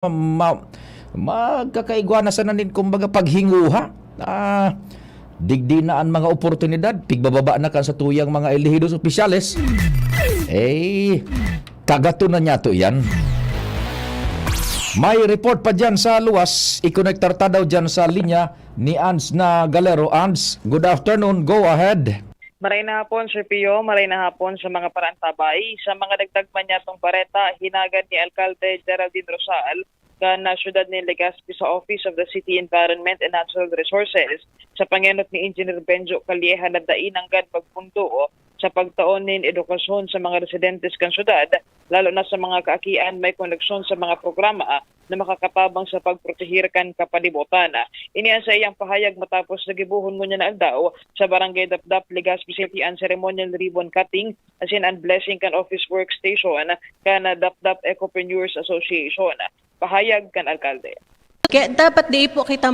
ma magkakaigwana sa nanin kumbaga paghinguha. Digdi na ang mga oportunidad, pigbababa na kan sa tuyang mga elehidos opisyales. Kagato na niya to yan. May report pa dyan sa luwas, i-connectar ta daw dyan sa linya ni Ans na Galero. Ans, good afternoon, go ahead. Maray na hapon, Sir Pio. Maray na hapon sa mga parantabay. Sa mga dagdag man yatong pareta, hinagad ni Alcalde Geraldine Rosal na syudad ni Legazpi sa Office of the City Environment and Natural Resources sa pangenot ni Engineer Benjo Calieja na dainanggan pagpunto sa pagtaon nin edukasyon sa mga residentes kan syudad, lalo na sa mga kaakian may koneksyon sa mga programa na makakatabang sa pagprotehir kan kapalibutan. Iniyan sa iyang pahayag matapos nagibuhon mo niya na aldaw sa Barangay Dapdap, Legazpi City ang ceremonial ribbon cutting as in and blessing kan office workstation kan Dapdap Ecopreneurs Association. Pahayag kan alkalde. Kaya dapat di po kita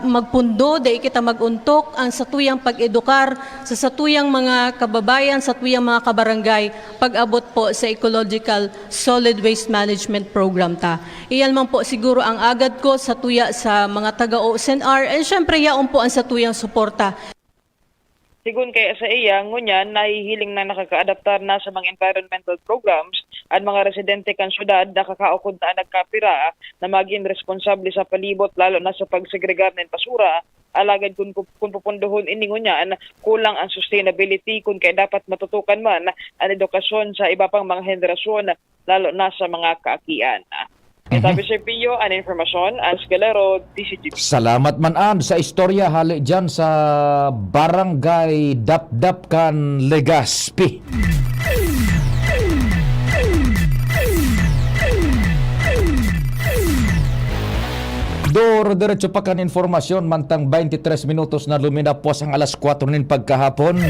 magpundo, di kita maguntok ang satuyang pag-edukar sa satuyang mga kababayan, satuyang mga kabarangay pag-abot po sa Ecological Solid Waste Management Program ta. Iyan man po siguro ang agad ko sa tuya sa mga taga-OSNR and syempre yaon po ang satuyang suporta. Sigun kaya sa iya, ngunyan, nahihiling na nakaka-adaptar na sa mga environmental programs at mga residente kan syudad na kakaukod na nagkapira na maging responsable sa palibot lalo na sa pagsegregar ng basura. Alagad kung pupunduhon ini ngunyan, kulang ang sustainability kung kaya dapat matutukan man ang edukasyon sa iba pang mga henerasyon lalo na sa mga kaakian. Sabi Sir Pio, ang informasyon, Ans Galero, DCGP. Salamat man an sa istorya hali dyan sa Barangay Dapdap kan Legazpi. Diretso pa kan informasyon mantang 23 minutos na luminapos ang alas 4 nin pagkahapon.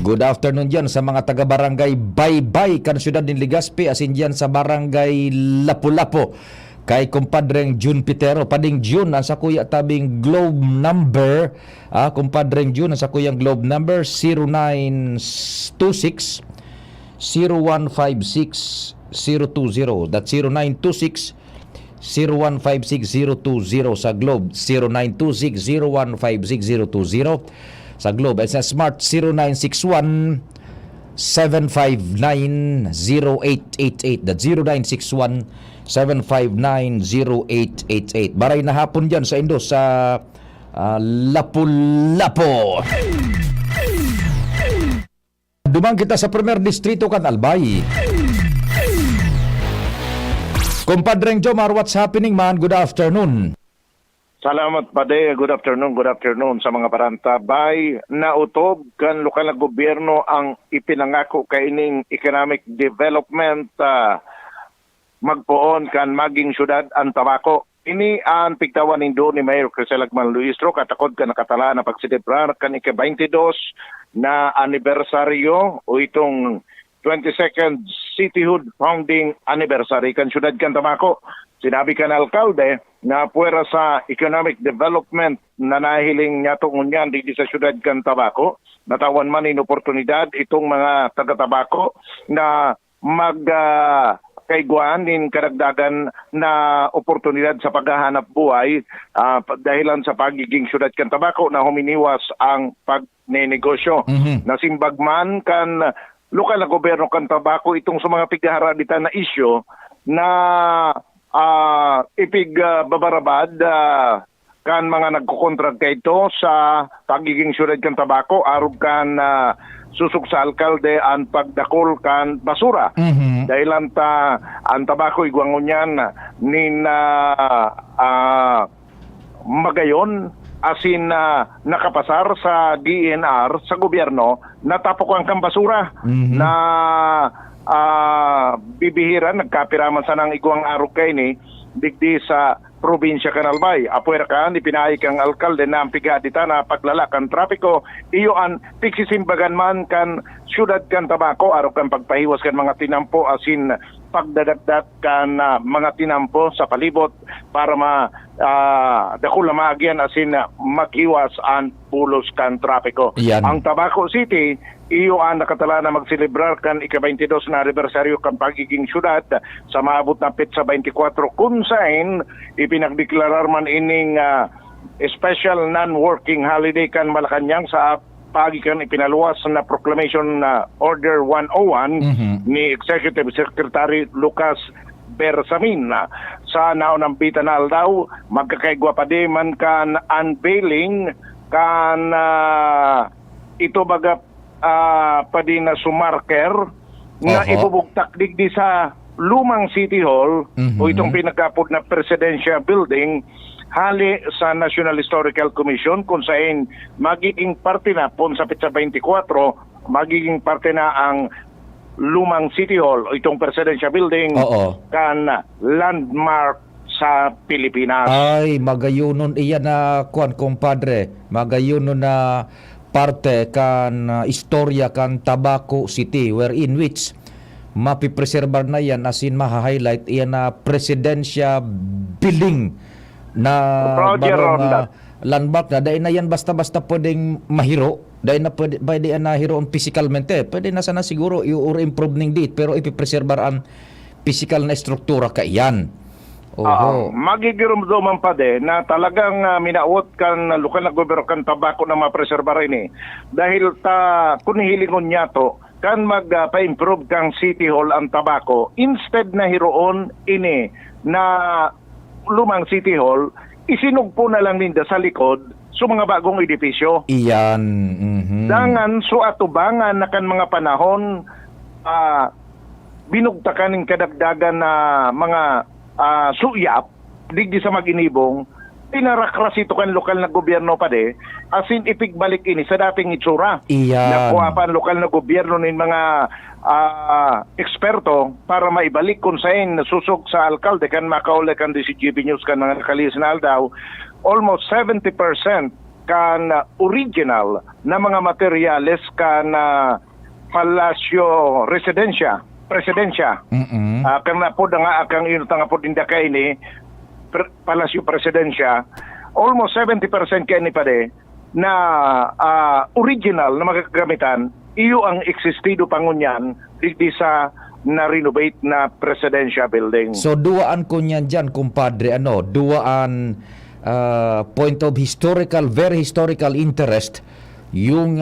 Good afternoon dyan sa mga taga-barangay Baybay kan syudad ng Legazpi asin dyan sa barangay Lapu-Lapu kay kumpadreng June Pitero. Pading June ang sa kuya tabing globe number, kumpadreng June ang sa kuyang globe number 0926 0156 020. That's 0926 0156-020 sa Globe, 0926-0156-020 sa Globe, at sa Smart 0961-759-0888. That's 0961-759-0888. Baray na hapon dyan sa Indo sa Lapu-Lapu. Dumang kita sa Premier Distrito kan Albay. Kumpadreng Jomar, what's happening man? Good afternoon. Salamat Pade, good afternoon sa mga parantabay. Nautob kan lokal na gobyerno ang ipinangako kaining economic development magpoon kan maging syudad ang tabako. Ini ang pigtawan nindo ni Mayor Crisel Agman Luistro katakod kan nakatala na pagsilibrar kan ika-22 na anibersaryo o itong 22nd Cityhood Founding Anniversary kan syudad kan Tabako. Sinabi kan alkalde na puwera sa economic development na nahiling niya tungunyan di sa syudad kan Tabako. Natawan man in oportunidad itong mga taga-Tabako na kaiguan din karagdagan na oportunidad sa paghahanap buhay dahilan sa pagiging syudad kan Tabako na huminiwas ang pagnenegosyo. Nasimbagman kan lokal na gobyerno kan Tabako itong sa mga pigharaditan na isyo na ipigbabarabad kan mga nagkukontrag kay ito sa pagiging syudad kan Tabako arog kan susuk sa alkalde ang pagdakol kan basura. Dahil ang Tabako igwangon yan nin magayon asin nakapasar sa DNR sa gobyerno natapok ang kambasura na bibihiran nagkapiraman sa nang iguang arog kay ni digdi sa probinsya kan Albay. Apuer kan ipinaay kang alkalde na ang pigadita na paglalakan trapiko iyo an pigsisimbagan man kan syudad kan Tabako arog kan pagpahiwas kan mga tinampo asin pagdadagdat kan mga tinampo sa palibot para dakul na maagyan asin maghiwas ang pulos kan trapiko. Yan. Ang Tabaco City iyo ang nakatala na magselebrar kan ika-22 na anibersaryo kan pagiging syudad sa maabot na petsa 24 kung saan ipinagdeklarar man ining special non-working holiday kan Malacanang sa pagikan ipinaluwas na Proclamation Order 101 ni Executive Secretary Lucas Bersamin. Sa naunang bitanal daw, magkakaigwa pa di man kan unveiling kan ito baga pwede na sumarker na Oho. ibubugtak digdi sa lumang City Hall o itong pinagkapod na Presidential Building hali sa National Historical Commission kung saan magiging parte na pon sa petsa 24 magiging parte na ang lumang City Hall o itong Presidential Building Oo. kan landmark sa Pilipinas. Ay, magayunon iyan na kuan compadre. Magayunon na parte kan istorya kan Tabaco City wherein which mapipreserbar na yan as in maha-highlight iyan na presidensya building na Roger barong, Ronda. landmark na dahil na yan basta-basta pwedeng mahiro dahil na pwede na hiroon physicalmente pwede na sana siguro i-improve ning date pero ipipreserbar ang physical na struktura ka iyan. Oho. Magigirumduman pa din na talagang minaot kan lokal na gobyerno kan Tabaco na mapreserbar ini. Dahil kung hilingon niya to, kan magpa-improve kang City Hall ang Tabaco, instead na hiroon ini na lumang City Hall, isinugpo na lang ninda sa likod sa mga bagong edifisyo. Iyan. Dangan so atubangan na kan mga panahon binugtakan ng kadagdagan na mga suyap digdi sa maginibong pinarakras ito kan lokal na gobyerno pa de asin ipigbalik ini sa dating itsura. Iyan. Nakuha pa ang lokal na gobyerno ng mga eksperto para maibalik kung saan nasusog sa alkalde kan makauli kan di si GB News kan mga nakalisinal daw almost 70% kan original na mga materyales kan Palasyo Presidensya. Karena po nga akang inutang po dinda kay ni Palasyo Presidensya, almost 70% kay ni pade na original na magagamitan, iyo ang existido pangunyan digdi sa na-renovate na Presidential Building. So duaan ko niyan dyan, kumpadre, duaan point of very historical interest, yung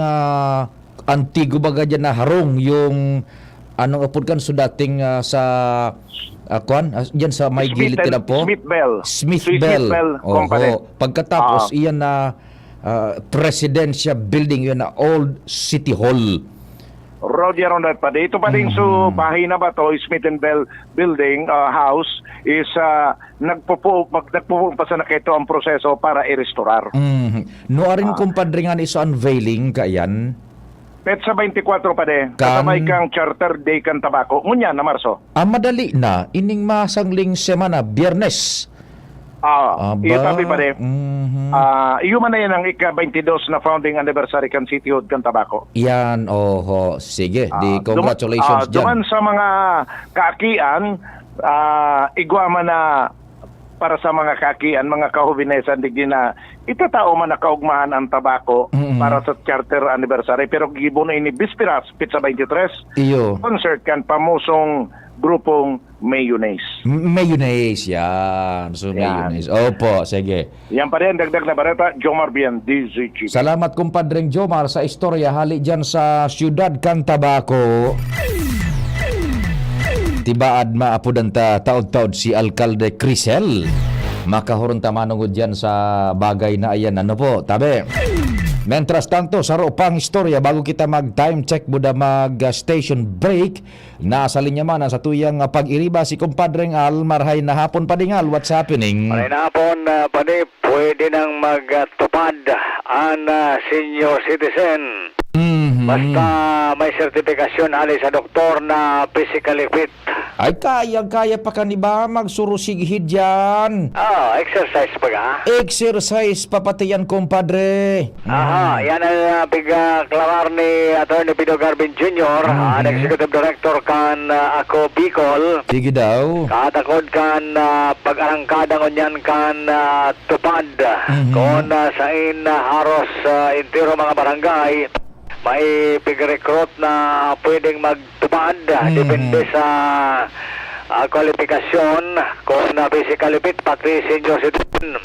antigo baga dyan na harong, yung anong apod kan so dating sa diyan sa may gilid na po Smith Bell Company. Pagkatapos iyan na Presidential Building, yun na Old City Hall. Roger on that pa dito pa din so bahay na ba to Smith and Bell Building house is nagpupo pa sa nakito ang proseso para i-restorar. No arin kumpadre nga ni so unveiling kayan. Petsa 24 pa de, kasamay kang Charter Day kan Tabaco. Ngunya na Marso. Madali na, ining masangling semana, Biyernes. Iyo tabi pa de. Iyo man na yan ang ika-22 na founding anniversary kan City Hall kan Tabaco. Yan, sige, di congratulations dyan. Duman sa mga kaakian, igwa man na para sa mga kakian, mga kahubinesan digdi na itatao man nakaugmahan ang Tabaco para sa charter anniversary pero gibono ini Bispiras Pizza 23 iyo concert kan pamusong grupong Mayonnaise. Mayonnaise yan. So Mayonnaise. Opo, sige. Yan pa rin dagdag na bareta, Jomar Bien, DZG. Salamat kumpadreng Jomar sa istorya hali dyan sa siyudad kan Tabaco. Tibaad maapudan ta taod-taod si Alkalde Crisel. Makahuron ta manungod dyan sa bagay na ayan. Ano po, tabi. Mentras tanto, saro pang istorya bago kita mag-time check buda mag-station break. Nasa linya man sa tuyang pag-iriba si kumpadreng Al. Marhay na hapon padingal. What's happening? Marhay na hapon, pwede nang magtupad ang senior citizen. Basta may sertifikasyon ali sa doktor na physically fit. Ay, kaya pa kaniba magsurusigihid dyan. Exercise pa ka? Exercise papatayan, kumpadre. Yan ang pigklamar ni Atty. Pido Garbin Jr., ang Executive Director kan ako Bicol. Sige daw. Katakod kan pag-arangkada ngunyan kan tupad kon sa haros intero mga barangay may pig-recruit na pwedeng magtupad. Depende sa kwalifikasyon kung physically fit, pati senior citizen.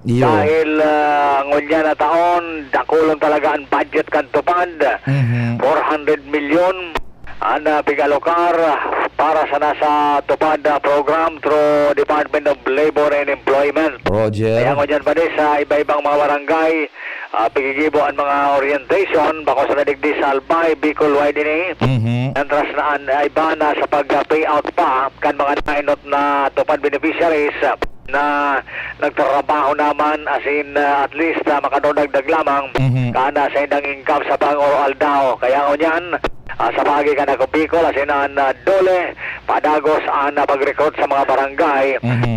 Iyo. Dahil ngunya na taon, dakulong talaga ang budget kan tupad. 400 million ang pigalokar para sa nasa tupad program through Department of Labor and Employment. Roger. Kaya ngunya pa din sa iba-ibang mga barangay, pigigibo ang mga orientation, bako sa nadigdi sa Albay, Bicol, Widening. Antras na iba na sa pag-payout pa kan mga nainot na tupad beneficiaries na nagtrabaho naman as in at least makadodagdag lamang kana sa indang income sa bang or aldao. Kaya ngunyan sa bagay ka na Bicol as in dole padagos ang pag-recruit sa mga barangay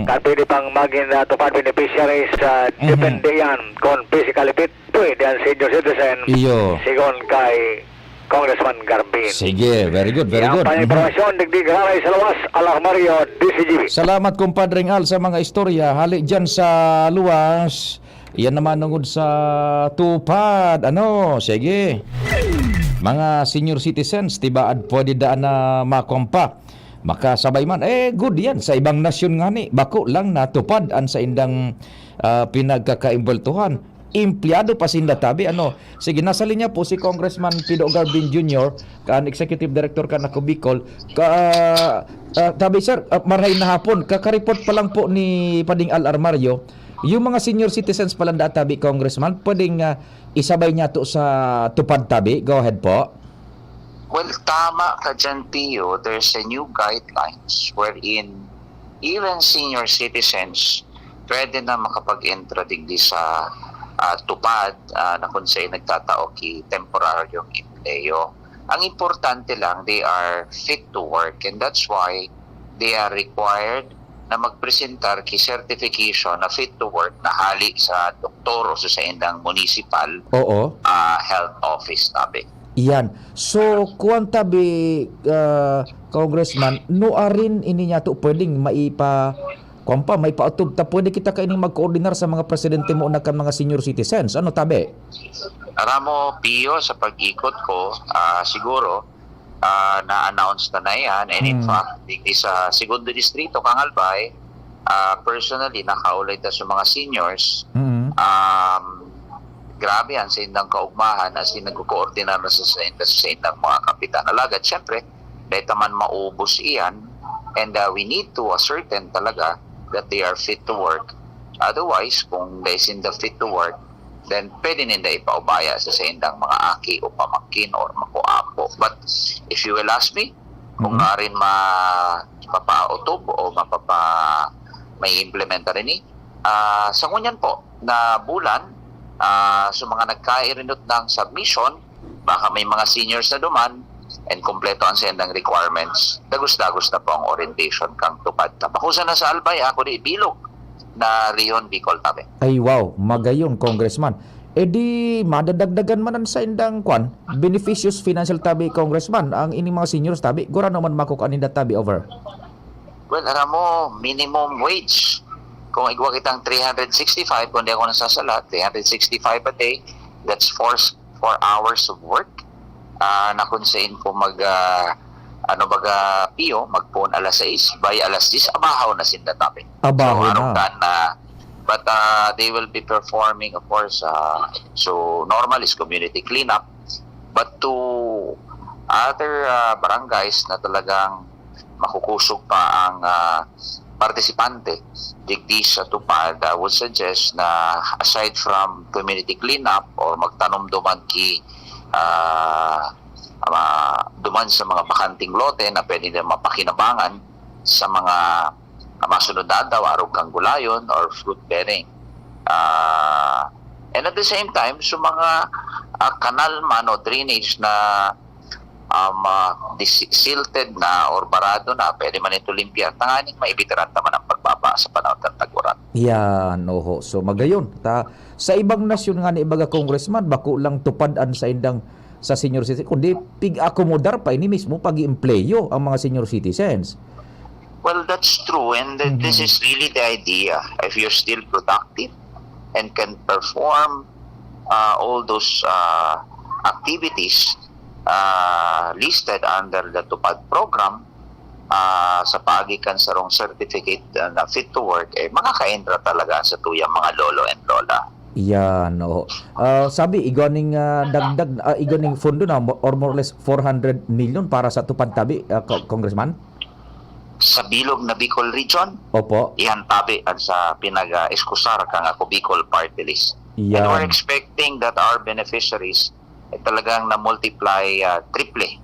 kan pwede pang maging tupad beneficiaries. Depende yan kung physically fit pwede ang senior citizen Iyo. sigon kay Congressman Garbin. Sige, very good, very good. Yang informasyon, digdig haray sa luwas, Alah Mario, DCGB. Salamat kumpadring Al sa mga istorya. Hali dyan sa luwas. Yan naman nungod sa tupad. Ano? Sige. Mga senior citizens, tibaad pwede daan na makompa. Makasabay man. Good yan. Sa ibang nasyon nga ni. Bako lang natupad ang sa indang pinagkakaimbultuhan. Empleyado pa sinda tabi. Ano? Sige, nasa linya po si Congressman Pido Garbin Jr., kan Executive Director ka na Bicol. Tabi sir, marahay na hapon. Kakaripot pa lang po ni Pading Al Armario. Yung mga senior citizens pala na tabi, Congressman, pwedeng isabay niya to sa tupad tabi. Go ahead po. Well, tama ka dyan, Pio. There's a new guidelines wherein even senior citizens pwede na makapag-entra digdi sa tupad na kung sa'yo nagtatao ki temporaryong empleyo. Ang importante lang, they are fit to work, and that's why they are required na magpresentar ki certification na fit to work na hali sa doktor o sa indang municipal Oo. health office tabi. Yan. So, kuwan tabi, Congressman, noarin ini niya to pwedeng kumpa, may pautog ta pwede kita kaining mag-coordinar sa mga presidente mo na kan mga senior citizens. Ano tabi? Aramo, Pio, sa pag-ikot ko, siguro, na-announce na yan. And in fact, di sa segundo distrito, Kang Albay, personally, nakaulay ta sa mga seniors. Grabe yan sa indang kaugmahan as in nagko-coordinar na sa indang mga kapitan. Alagad, syempre, dahil taman maubos iyan, and we need to ascertain talaga that they are fit to work. Otherwise, kung they in the fit to work, then pwede ninda ipaubaya sa indang mga aki o pamangkin or makuapo. But if you will ask me, kung nga rin mapapautob o may implementa rin sa ngunyan po na bulan, sa mga nagkairinot ng submission, baka may mga seniors na duman, and kompleto ang sendang requirements, dagos-dagos na po ang orientation kang tupad. Tapakusan na sa Albay, ako di Bilog na Rion, Bicol tabi. Ay wow, magayon, Congressman. Di madadagdagan man sa indang beneficious financial tabi, Congressman, ang ini mga seniors tabi. Gura naman makukaninda tabi over. Well, alam mo, minimum wage. Kung igwa kitang 365, kung di ako nasasala, 365 a day, that's 4 hours of work. Na kung saan po Pio, magpon alas 6, by alas 10, abahaw na sinda tabi. Abahaw so, na. But they will be performing, of course, so normal is community cleanup. But to other barangays na talagang makukusog pa ang partisipante digdi sa tupad, I would suggest na aside from community cleanup or magtanom duman ki duman sa mga bakanting lote na pwede na mapakinabangan sa mga masunod na daw, arog kang gulayon or fruit bearing. And at the same time, so mga kanal man o drainage na silted na or barado na, pwede man ito limpya. Tanganing maibitiran naman ang pagbaba sa panahon ng tag-uran. Yan, oho. So magayon. Sa ibang nasyon nga ni ibaga, Congressman, bako lang tupadan sa indang sa senior citizen, kundi pig-akomodar pa ini mismo pag-i-empleyo ang mga senior citizens. Well, that's true, and this is really the idea. If you're still productive and can perform all those activities listed under the TUPAD program sa paagikan sa wrong certificate na fit to work, makaka-entra talaga sa tuyang mga lolo and lola. Yan, oo. Sabi, iganing dagdag, iganing fundo na or more or less 400 million para sa Tupad Tabi, Congressman? Sa bilog na Bicol region, Opo. iyan tabi at sa pinag-eskusar kang ako Bicol Party List. And Yan. we're expecting that our beneficiaries talagang na-multiply triple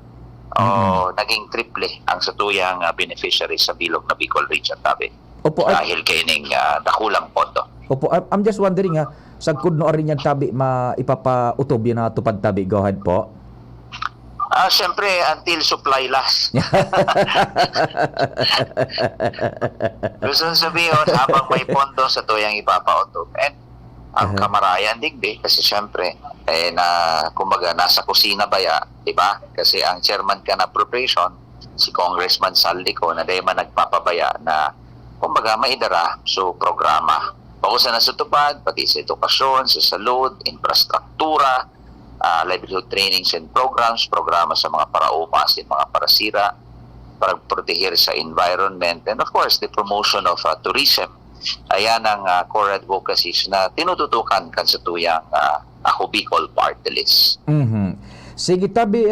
o naging triple ang satuyang beneficiaries sa bilog na Bicol region tabi. Opo, Dahil kining dakulang pondo. Opo, I'm just wondering sa kudno rin yan tabi maipapautob yan na Tupad Tabi. Go ahead po. Siyempre, until supply last. Gusto sabihin, habang may pondo sa tuyang ipapautob. And ang kamarayan digdi, kasi siyempre, kumbaga, nasa kusina baya, di ba? Kasi ang chairman ka na appropriation, si Congressman Saldico, na dahil man nagpapabaya na, kumbaga, maidara so programa. Pakusa na sa tupad, pati sa edukasyon, sa salud, infrastruktura, livelihood trainings and programs, programa sa mga paraupasin, mga parasira, para proteger sa environment, and of course, the promotion of tourism. Ayan ang core advocacies na tinututukan kan sa tuyang ako Bicol Party List. Sige tabi,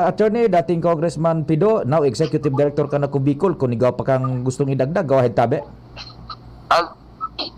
attorney, dating Congressman Pido, now Executive Director ka na ko Bicol, kung ikaw pa kang gustong idagdag, go ahead tabi.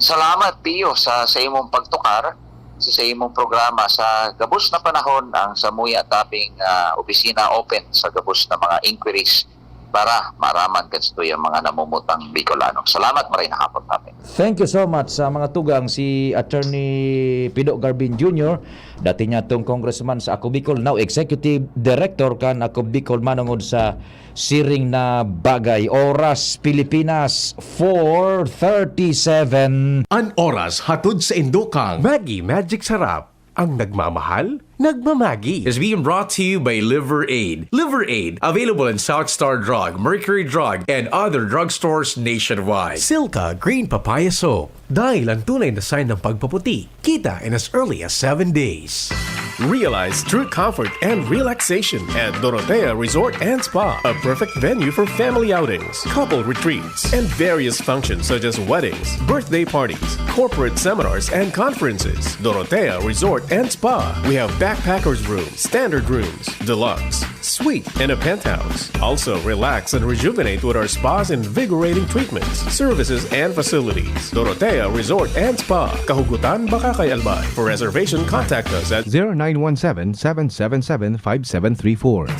Salamat, Pio, sa imong pagtukar, sa imong programa. Sa gabos na panahon, ang Samuya Taping opisina open sa gabos na mga inquiries para maraman kasto yung mga namumutang Bicolano. Salamat maray na hapon namin. Thank you so much sa mga tugang si Attorney Pido Garbin Jr., dati niya itong congressman sa Ako Bicol, now Executive Director kan Ako Bicol manungod sa siring na bagay. Oras Pilipinas 4:37. An oras hatod sa Indokang Maggie Magic Sarap. Ang nagmamahal, nagmamagi. Is being brought to you by Liver Aid. Liver Aid, available in South Star Drug, Mercury Drug, and other drugstores nationwide. Silka Green Papaya Soap. Dahil ang tunay na sign ng pagpaputi, kita in as early as 7 days. Realize true comfort and relaxation at Dorotea Resort and Spa, a perfect venue for family outings, couple retreats, and various functions such as weddings, birthday parties, corporate seminars, and conferences. Dorotea Resort and Spa. We have backpackers rooms, standard rooms, deluxe, suite, and a penthouse. Also, relax and rejuvenate with our spas and invigorating treatments, services, and facilities. Dorotea Resort and Spa. Kahugutan, Bakakay, Albay. For reservation, contact us at 0917-777-5734.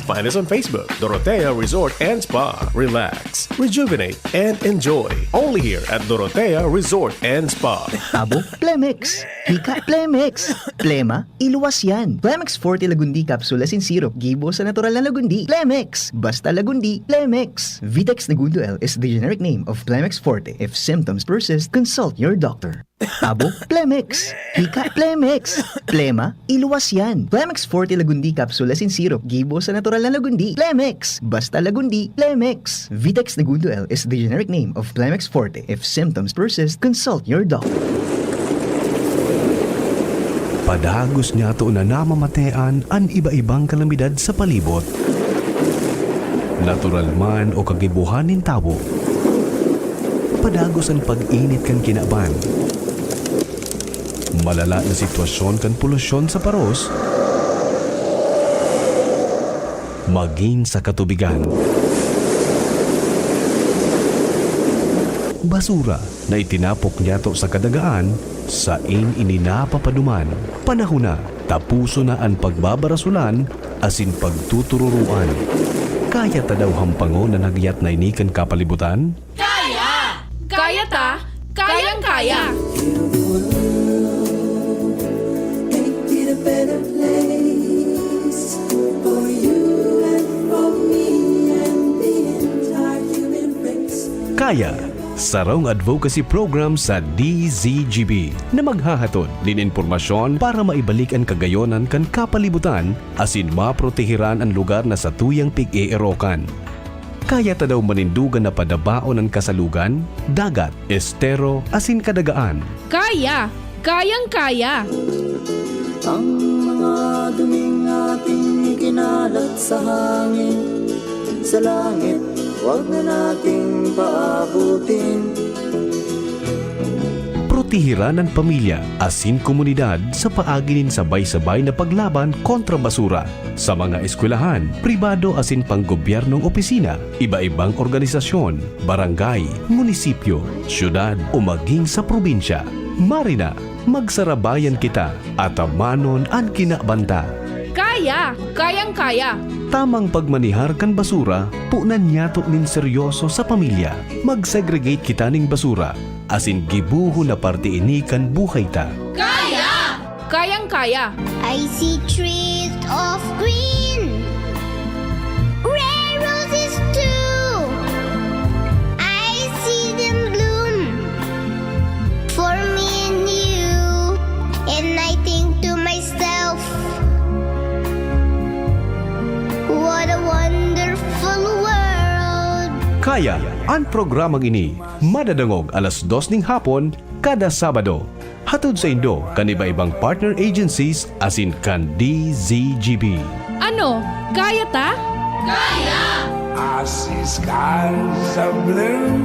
Find us on Facebook, Dorotea Resort and Spa. Relax, rejuvenate, and enjoy. Only here at Dorotea Resort and Spa. Abo, Plemex. Hika, Plemex. Plema, iluwas yan. Plemex Forte Lagundi Capsule Asin Syrup. Gibo sa natural na Lagundi. Plemex. Basta Lagundi. Plemex. Vitex Nagundo L is the generic name of Plemex Forte. If symptoms persist, consult your doctor. Abo, Plemex. Hika, Plemex. Plema, iluwas yan. Plemex Forte Lagundi Capsule Asin Syrup. Gibo sa natural na Lagundi. Plemex. Basta Lagundi. Plemex. Vitex Nagundo L is the generic name of Plemex Forte. If symptoms persist, consult your doctor. Padagos niya to na namamatean ang iba-ibang kalamidad sa palibot. Natural man o kagibuhanin tabo. Padagos ang pag-init kan kinaban. Malala na sitwasyon kan polusyon sa paros. Maging sa katubigan. Basura na itinapok niya to sa kadagaan sa ininapapaduman. Panahon na, tapuso na ang pagbabarasulan asin pagtutururuan. Kaya ta daw hampango na nagyat na inikan kapalibutan? Kaya! Kaya ta! Kayang-kaya! Kaya, sarong advocacy program sa DZGB na maghahatod din impormasyon para maibalik ang kagayonan kan kapalibutan asin maprotehiran ang lugar na sa tuyang pig-eerokan. Kaya ta daw manindugan na padabaon ang kasalugan, dagat, estero, asin kadagaan. Kaya! Kayang-kaya! Ang mga duming nating ikinalat sa hangin. Sa langit, huwag na nating paabutin. Protehiran ng pamilya asin komunidad sa paaginin sabay-sabay na paglaban kontra basura sa mga eskwelahan, pribado asin panggobyernong opisina, iba-ibang organisasyon, barangay, munisipyo, syudad o maging sa probinsya. Marina, magsarabayan kita at amanon ang kinabanta. Kaya! Kayang-kaya! Tamang pagmanihar kan basura, punan yato nin seryoso sa pamilya. Mag-segregate kita ning basura, asin gibuho na parte ini kan buhay ta. Kaya! Kayang-kaya! I see trees of green, red roses too. I see them bloom for me and you, and I think to myself, what a wonderful world. Kaya, ang programang ini, madadangog alas 2 ning hapon, kada Sabado. Hatod sa Indo, kan iba-ibang partner agencies asin kan DZGB. Ano? Kaya ta? Kaya! I see skies of blue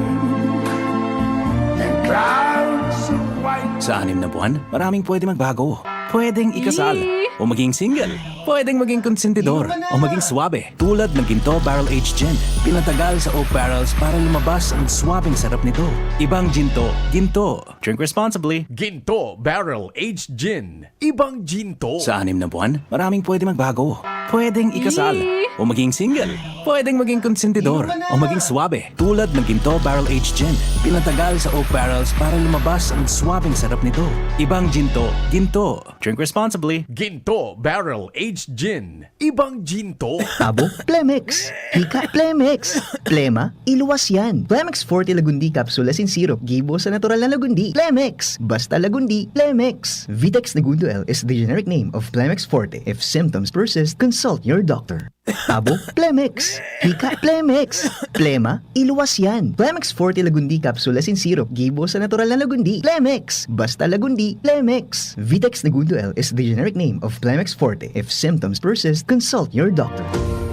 and clouds of white. Sa 6 na buwan, maraming pwede magbago. Pwedeng ikasal o maging single. Pwedeng maging konsentidor o maging swabe. Tulad ng Ginto Barrel Aged Gin. Pinatagal sa oak barrels para lumabas ang swabing sarap nito. Ibang ginto, ginto. Drink responsibly. Ginto Barrel Aged Gin. Ibang ginto. Sa 6 na buwan, maraming pwede magbago. Pwedeng ikasal o maging single. Pwedeng maging konsentidor o maging swabe. Tulad ng Ginto Barrel Aged Gin. Pinatagal sa oak barrels para lumabas ang swabing sarap nito. Ibang ginto, ginto. Drink responsibly. Ginto Barrel Aged Gin. Ibang ginto. Abo, Plemex. Hika, Plemex. Plema, iluwas yan. Plemex Forte Lagundi Capsule Asin Syrup. Gibo sa natural na Lagundi. Plemex. Basta Lagundi. Plemex. Vitex Nagundo L is the generic name of Plemex Forte. If symptoms persist, consult your doctor. Abo, Plemex. Hika, Plemex. Plema, iluwas yan. Plemex Forte Lagundi Capsule Asin Syrup. Gibo sa natural na Lagundi. Plemex. Basta Lagundi. Plemex. Vitex Nagundo L is the generic name of Plemex Forte. If symptoms persist, consult your doctor.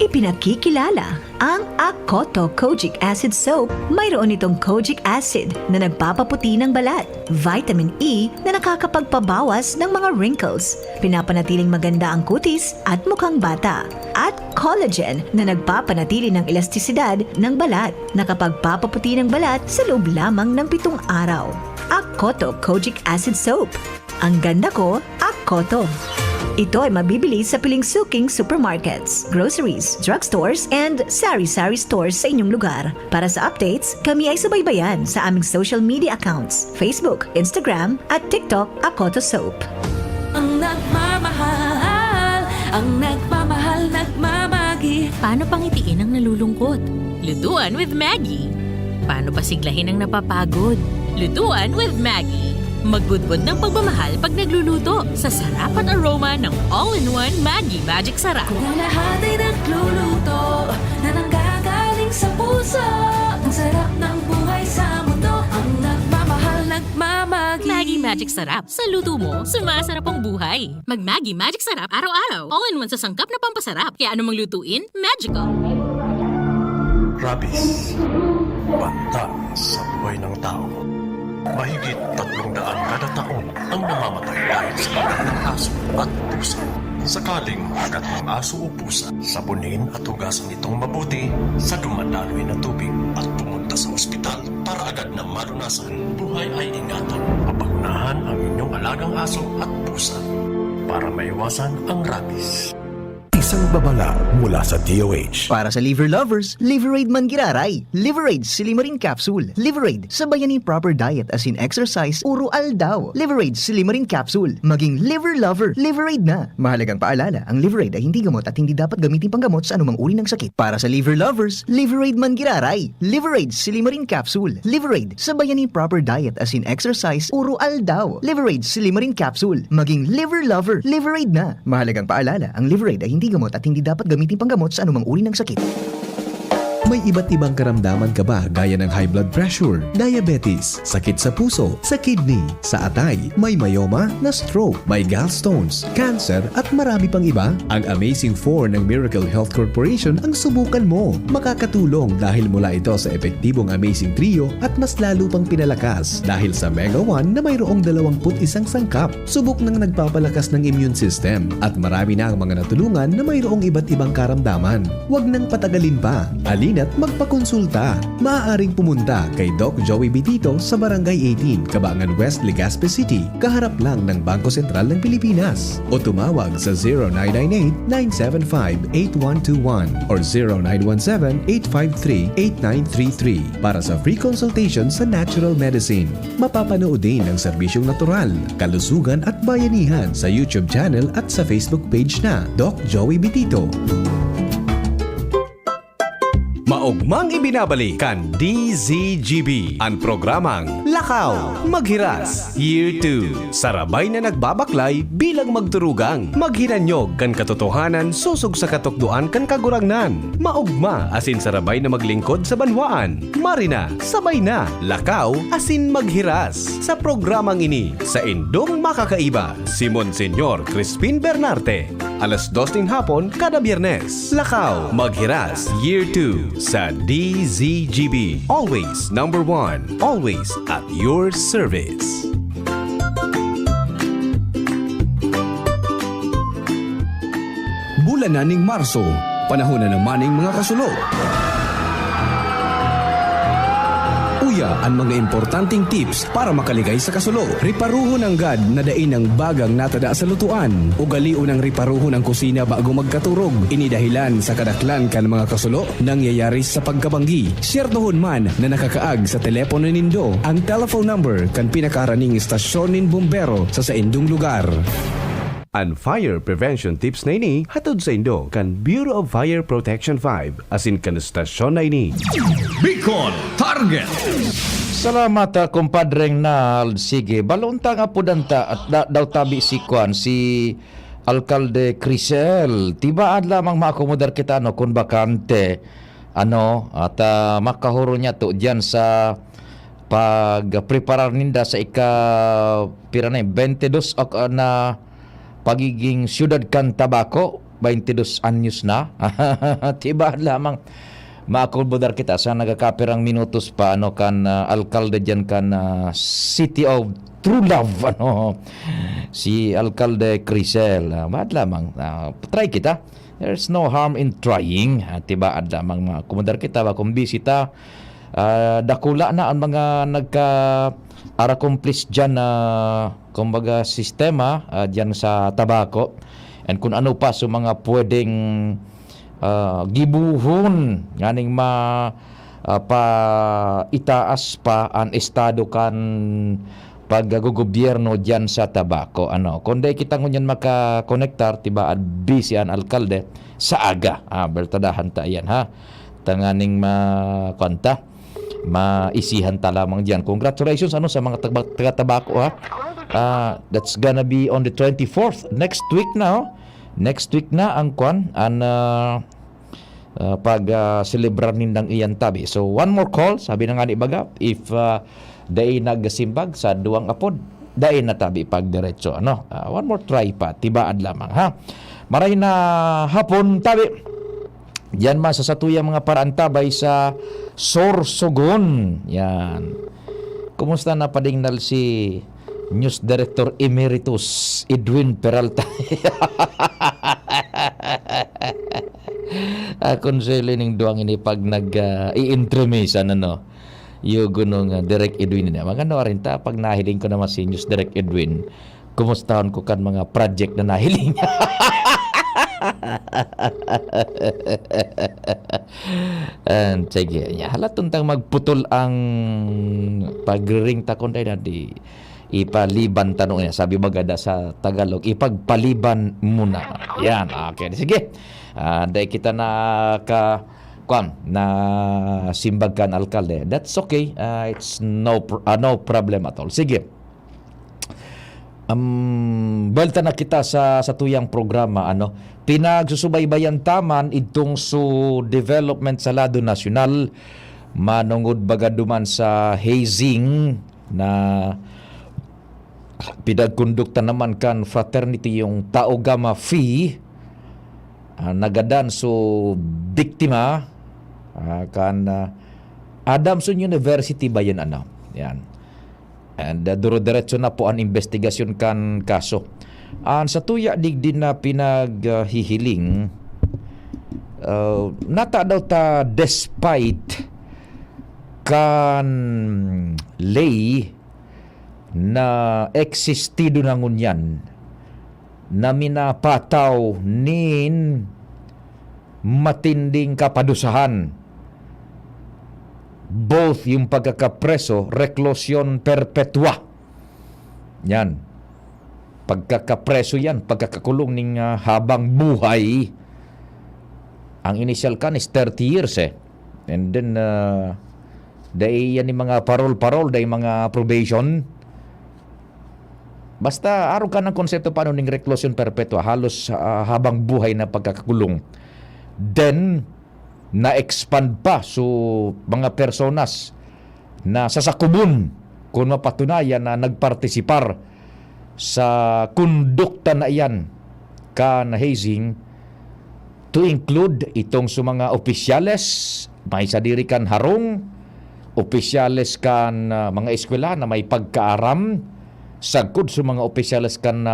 Ipinakikilala ang Akoto Kojic Acid Soap. Mayroon itong kojic acid na nagpapaputi ng balat, vitamin E na nakakapagpabawas ng mga wrinkles, pinapanatiling maganda ang kutis at mukhang bata, at collagen na nagpapanatili ng elastisidad ng balat, nakapagpapaputi ng balat sa loob lamang ng 7 araw. Akoto Kojic Acid Soap. Ang ganda ko, Akoto. Ito ay mabibili sa piling suking supermarkets, groceries, drugstores, and sari-sari stores sa inyong lugar. Para sa updates, kami ay subaybayan sa aming social media accounts, Facebook, Instagram, at TikTok, Akoto Soap. Ang nagmamahal, nagmamagi. Paano pangitiin ang nalulungkot? Lutuan with Maggie. Paano pasiglahin ang napapagod? Lutuan with Maggie. Magbudbud ng pagmamahal pag nagluluto sa sarap at aroma ng all-in-one Maggie Magic Sarap. Kung ang lahat ay nagluluto na nanggagaling sa puso, ang sarap ng buhay sa mundo, ang nagmamahal, nagmamagi. Maggie Magic Sarap. Sa luto mo, sumasarap ang buhay. Mag-Maggie Magic Sarap araw-araw. All-in-one sa sangkap na pampasarap. Kaya anumang lutuin, magical. Rabies. Banta sa buhay ng tao. Mahigit 300 kada taon ang namamatay dahil sa kagat ng aso at pusa. Sakaling kagat ng aso o pusa, sabunin at hugasan itong mabuti sa dumadaloy na tubig at pumunta sa ospital para agad na malunasan. Buhay ay ingatan. Papagunahan ang inyong alagang aso at pusa para maiwasan ang rabies. Isang babala mula sa DOH. Para sa liver lovers, Liveraid Mangiraray. Liveraid Silimarin Capsule. Liveraid, sabayan ni proper diet as in exercise, urual daw. Liveraid Silimarin Capsule. Maging liver lover, Liveraid na. Mahalagang paalala, ang Liveraid ay hindi gamot at hindi dapat gamitin panggamot sa anumang uri ng sakit. Para sa liver lovers, Liveraid Mangiraray. Liveraid Silimarin Capsule. Liveraid, sabayan ni proper diet as in exercise, urual daw. Liveraid Silimarin Capsule. Maging liver lover, Liveraid na. Mahalagang paalala, ang Liveraid ay hindi gamot at hindi dapat gamitin panggamot sa anumang uri ng sakit. May iba't ibang karamdaman ka ba gaya ng high blood pressure, diabetes, sakit sa puso, sa kidney, sa atay, may myoma na stroke, may gallstones, cancer at marami pang iba? Ang Amazing 4 ng Miracle Health Corporation ang subukan mo. Makakatulong dahil mula ito sa epektibong Amazing Trio at mas lalo pang pinalakas dahil sa Mega 1 na mayroong 21 sangkap. Subok ng nagpapalakas ng immune system at marami na ang mga natulungan na mayroong iba't ibang karamdaman. Huwag nang patagalin pa. Alina't magpakonsulta. Maaaring pumunta kay Doc Joey Bitito sa Barangay 18, Cabangan West, Legazpi City, kaharap lang ng Bangko Sentral ng Pilipinas. O tumawag sa 0998-975-8121 or 0917-853-8933 para sa free consultation sa natural medicine. Mapapanood din ang serbisyong natural, kalusugan at bayanihan sa YouTube channel at sa Facebook page na Doc Joey Bitito. Maugmang ibinabalik kan DZGB ang programang Lakaw Maghiras Year 2. Sarabay na nagbabaklay bilang magturugang. Maghiranyog kan katotohanan susog sa katukduan kan kagurangnan. Maugma asin sarabay na maglingkod sa banwaan. Marina, sabay na Lakaw asin maghiras. Sa programang ini sa Indong Makakaiba si Monsenyor Crispin Bernarte. Alas 2 ng hapon kada Biyernes. Lakaw Maghiras Year 2 sa DZGB. Always number 1. Always at your service. Bulan na ning Marso, panahon na naman ng mga kasulo. Uya ang mga importanteng tips para makaligay sa kasulo. Riparuhon ang gad na dain ng bagang natada sa lutuan. Ugalion ang riparuhon ang kusina bago magkaturog. Inidahilan sa kadaklan kan mga kasulo nangyayari sa pagkabanggi. Syerdohon man na nakakaag sa telepono nindo ang telephone number kan pinakaraning istasyon nin bumbero sa indong lugar. Ang fire prevention tips na ini hatod sa Indo kan Bureau of Fire Protection 5 asin kan stasyon na ini. Bicol Target! Salamat kumpadreng Nal. Sige, balunta nga po danta at daw tabi si Kwan, si Alcalde Crisel. Tibaan lamang maakomodar kita kung bakante. At makahuro niya to dyan sa pag-preparar ninda sa pira na 22 na pagiging siyudad kan Tabaco, 22 anyos na. Tibaan lamang maakomodar kita sa nagakapirang minutos pa kan alkalde dyan kan City of True Love si Alcalde Crisel. Maad lamang try kita, there's no harm in trying. Tibaan lamang maakomodar kita ba kung bisita dakula na ang mga nagka-accomplish dyan na kumbaga sistema dyan sa Tabaco, and kung ano pa so mga pwedeng gibuhon nganing pa itaas pa ang estado kan paggogobyerno dyan sa Tabaco. Kundi kita ngunyan makakonektar tiba at busy ang alkalde sa aga. Bertadahan ta yan tanganing maisihan ta lamang dyan. Congratulations sa mga taga-Tabaco that's gonna be on the 24th next week na. Next week na ang pag-celebrar nindang iyan tabi. So one more call, sabi na nga ni Baga, if day nagsimbag sa duwang apod, day na tabi pag diretso. One more try pa, tibaan lamang Maray na hapon tabi. Yan sa satuyang mga paraan tabay sa Sorsogon. Yan. Kumusta na padingnal si News Director Emeritus Edwin Peralta? Konselo ning duwang ini pag nag-i-intremisan yung gunong Direct Edwin niya. Maganda rin ta pag nahiling ko naman si News Direct Edwin. Kumustahan ko kan mga project na nahiling niya. And sige, halatuntang magputol ang pag-ring takon tayo na di ipaliban tanong niya. Sabi bagada sa Tagalog, ipagpaliban muna. Yan, okay. Sige. Dahil kita na simbag kan alkalde. That's okay. It's no problem at all. Sige. Balta na kita sa tuyang programa, ano, pinagsusubaybayan taman itong development sa lado nasyonal, manungod baga duman sa hazing na pinagkondukta naman kan fraternity yung Tau Gamma Phi, nagadan biktima kan Adamson University ba yan, ano, yan. And duro-diretso na po ang investigasyon kan kaso. Sa tuya din na pinaghihiling, nata daw ta despite kan lay na existido na ngunyan na minapataw nin matinding kapadusahan, both yung pagkakapreso, reklusyon perpetua. Yan. Pagkakapreso yan, pagkakakulong ning habang buhay. Ang initial kan is 30 years eh. And then, dahil yan yung mga parol-parol, dahil mga probation. Basta, araw ka ng konsepto paano ning reklusyon perpetua, halos habang buhay na pagkakakulong. Then, na-expand pa mga personas na sasakubon kung mapatunayan na nagpartisipar sa kondukta na iyan kan hazing, to include itong mga opisyales, may sadiri kan harong, opisyales kan mga eskwela na may pagkaaram, sagkod mga opisyales kan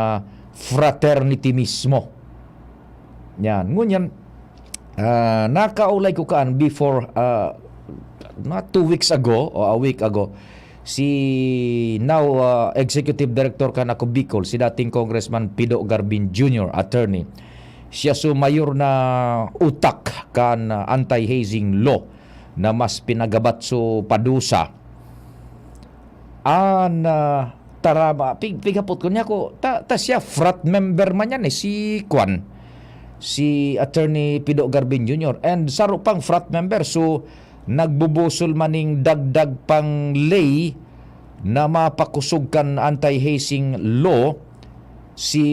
fraternity mismo. Yan, ngunyan, nakaulay ko kaan before not 2 weeks ago o a week ago, si now Executive Director kan ako Bicol, si dating Congressman Pido Garbin Jr., attorney. Siya mayor na utak kan anti-hazing law na mas pinagabat padusa. Tarama pigapot ko niya ko ta siya frat member man yan si Kwan, si Attorney Pido Garbin Jr. And saro pang frat member, nagbubusol maning dagdag pang lay na mapakusog kan anti-hazing law si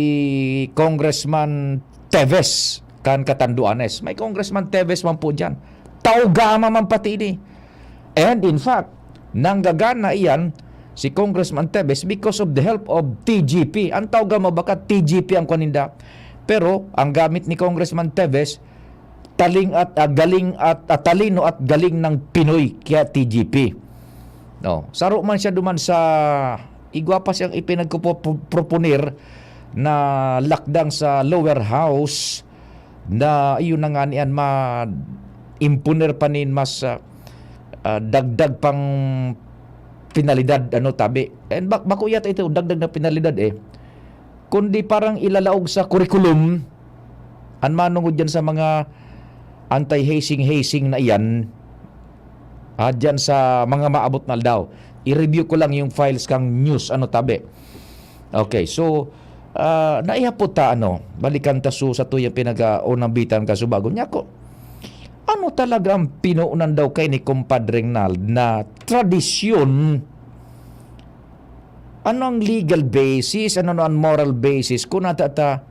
Congressman Teves kan Catanduanes. May Congressman Teves man po dyan. Tau Gamma man pati ni. And in fact, nanggagana iyan si Congressman Teves because of the help of TGP. Ang Tau Gamma baka TGP ang kaninda. Pero ang gamit ni Congressman Teves, talino at galing ng Pinoy kaya TGP. No, saro man siya duman sa igwa pa siyang ipinagproponir na lakdang sa lower house na iyon na nga niyan impuner pa nin mas dagdag pang penalidad tabi. And bakuyat ito dagdag na penalidad kundi parang ilalaog sa curriculum manungod dyan sa mga anti-hazing na iyan, dyan sa mga maabot na daw. I-review ko lang yung files kang news tabi. Okay, so naihapot ta balikan ta sa tuyang pinag-unang bitan ka bago niya ko. Ano talaga ang pinuunan daw kay ni Compadre Nald na tradisyon? Ano ang legal basis? Ano ang moral basis? Kung natata,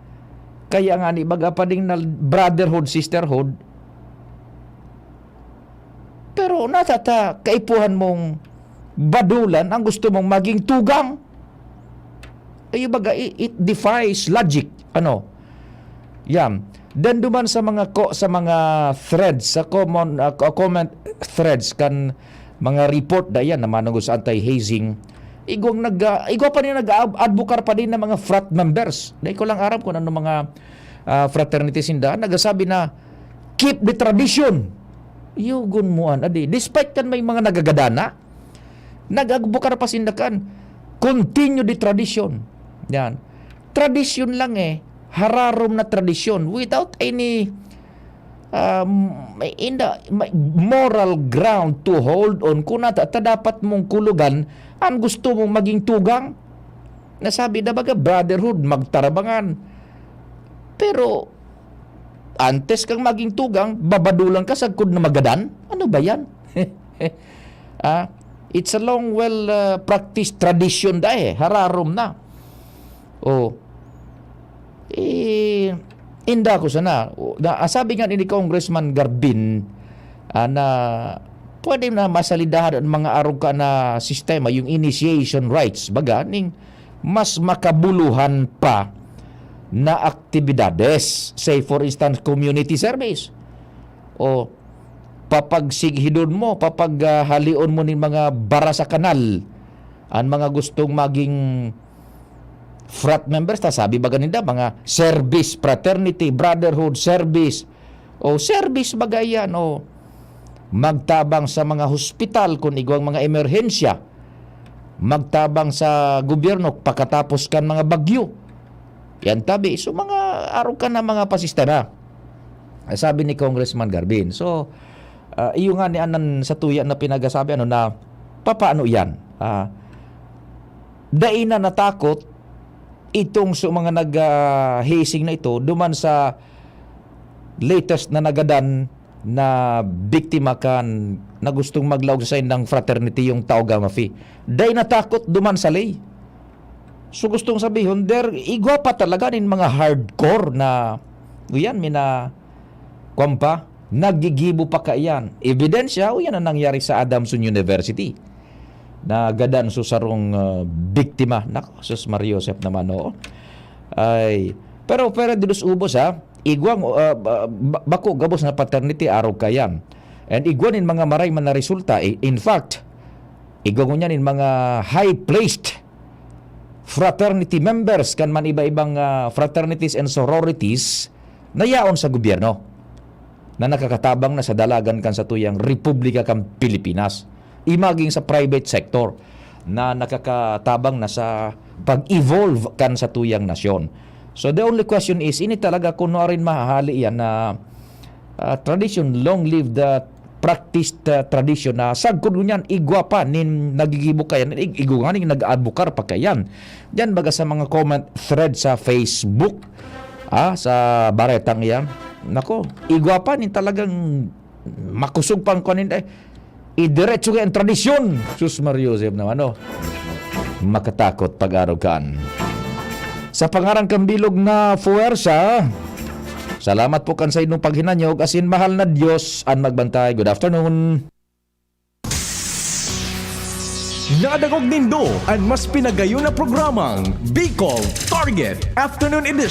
kaya nga ni baga pa ding na brotherhood, sisterhood. Pero natata, kaipuhan mong badulan ang gusto mong maging tugang. Ay baga, it defies logic. Yan. Then duman sa mga threads, sa comment threads kan mga report da yan naman sa anti-hazing. Igwa pa rin nag-advocate pa din ng mga frat members. Dahil ko lang aram kung ano mga fraternities inda, nagasabi na keep the tradition. Yugon mo despite kan may mga nagagadana, nag-advocate pa sindakan continue the tradition. Yan. Tradition lang hararom na tradisyon without any moral ground to hold on. Kung dapat mong kulugan ang gusto mong maging tugang, nasabi na baga brotherhood, magtarabangan. Pero antes kang maging tugang, babadulan ka sagkod na magadan. Ano ba yan? It's a long practiced tradition hararom na. Inda ko sana. Sabi nga ni Congressman Garbin na pwede na masalidahan ang mga arog ka na sistema, yung initiation rights, baga, ning mas makabuluhan pa na aktibidades. Say, for instance, community service. O papagsighidon mo, papaghalion mo ni mga bara sa kanal, ang mga gustong maging frat members, sabi ba ganida, mga service, fraternity, brotherhood, service, o service bagay yan, o magtabang sa mga hospital kung igwang mga emerhensya, magtabang sa gobyerno pagkatapos kan mga bagyo. Yan tabi. So mga araw ka na mga pasistana. Sabi ni Congressman Garbin. So, iyo nga ni anan sa tuya na pinagasabi na papaano yan? Dai na natakot itong mga nag-hazing na ito duman sa latest na nagadan na biktima kan na gustong maglawag sa ng fraternity yung Tau Gamma Phi. Dahil natakot duman sa lay. So gustong sabihin, igwa pa talaga nin mga hardcore na uyan, kwampa, nagigibo pa ka yan. Ebidensya, uyan ang nangyari sa Adamson University. Na gadan so sarong biktima. Nako, sus Mario Joseph naman, oo. Pero dilos ubos igwang bako gabos na paternity araw kayan. And igwanin mga maray man na resulta. In fact, igwang niyan mga high-placed fraternity members kan man iba-ibang fraternities and sororities na yaon sa gobyerno na nakakatabang na sa dalagan kan sa tuyang Republika kan Pilipinas. Imaging sa private sector na nakakatabang na sa pag-evolve kan sa tuyang nasyon. So the only question is, ini talaga kung rin mahahali yan na tradition, long-lived practiced tradition na sagkod nyan, igwa pa nin nagigibo kayan, igwa nin nag-advokar pa kayan. Diyan baga sa mga comment thread sa Facebook, sa baretang yan, nako, igwa pa nin talagang makusog pang kanin, idiretso ka ang tradisyon. Sus Mario Joseph naman, makatakot pag-arogan. Sa pangarang kambilog na fuwersa, salamat po kan sa inyong paghinanyog, asin mahal na Diyos ang magbantay. Good afternoon. Nadagog nindo ang mas pinagayon na programang Bicol Target Afternoon Edition.